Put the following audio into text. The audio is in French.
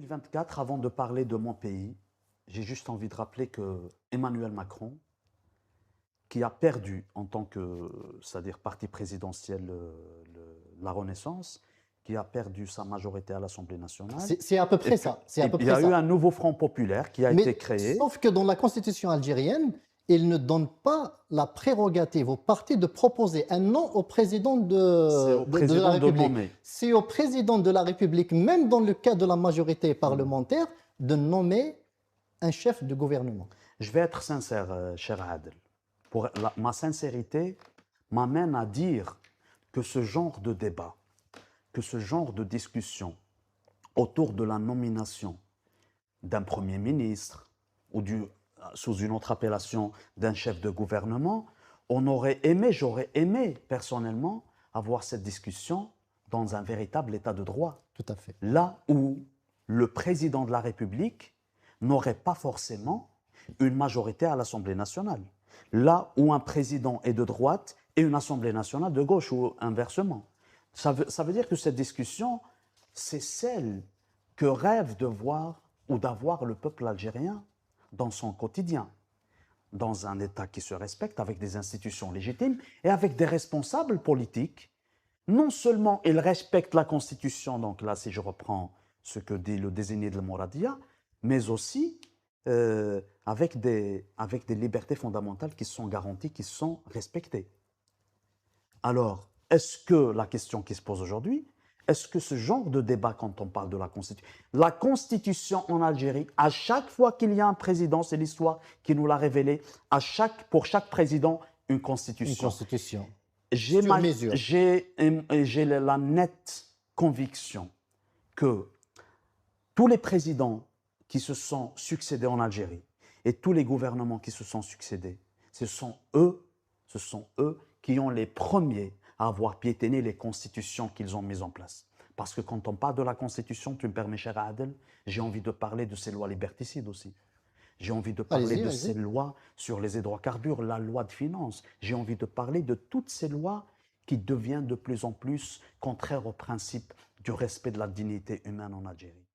2024, avant de parler de mon pays, j'ai juste envie de rappeler que Emmanuel Macron, qui a perdu en tant que, c'est-à-dire parti présidentiel, la Renaissance, qui a perdu sa majorité à l'Assemblée nationale. C'est à peu Et près puis, ça. C'est à peu il y près a eu ça. un nouveau Front populaire qui a été Mais créé. sauf que dans la constitution algérienne, il ne donne pas la prérogative au parti de proposer un nom au président C'est au de la président de République. nommer. C'est au président de la République, même dans le cas de la majorité parlementaire, de nommer un chef de gouvernement. Je vais être sincère, cher Adel. Ma sincérité m'amène à dire que ce genre de débat, que ce genre de discussion autour de la nomination d'un Premier ministre ou sous une autre appellation d'un chef de gouvernement, j'aurais aimé personnellement avoir cette discussion dans un véritable état de droit. Tout à fait. Là où le président de la République n'aurait pas forcément une majorité à l'Assemblée nationale. Là où un président est de droite et une Assemblée nationale de gauche ou inversement. Ça veut dire que cette discussion, c'est celle que rêve de voir ou d'avoir le peuple algérien dans son quotidien, dans un État qui se respecte, avec des institutions légitimes et avec des responsables politiques. Non seulement ils respectent la Constitution, donc là, si je reprends ce que dit le désigné de la Mouradia, mais aussi avec des libertés fondamentales qui sont garanties, qui sont respectées. Alors, est-ce que la question qui se pose aujourd'hui, est-ce que ce genre de débat, quand on parle de la Constitution en Algérie, à chaque fois qu'il y a un président, c'est l'histoire qui nous l'a révélé, pour chaque président, une Constitution. Une constitution. J'ai Sur mesure. la nette conviction que tous les présidents qui se sont succédés en Algérie et tous les gouvernements qui se sont succédés, ce sont eux qui ont les premiers à avoir piétiné les constitutions qu'ils ont mises en place. Parce que quand on parle de la Constitution, tu me permets, cher Adel, j'ai envie de parler de ces lois liberticides aussi. J'ai envie de parler de ces lois sur les hydrocarbures, la loi de finances. J'ai envie de parler de toutes ces lois qui deviennent de plus en plus contraires au principe du respect de la dignité humaine en Algérie.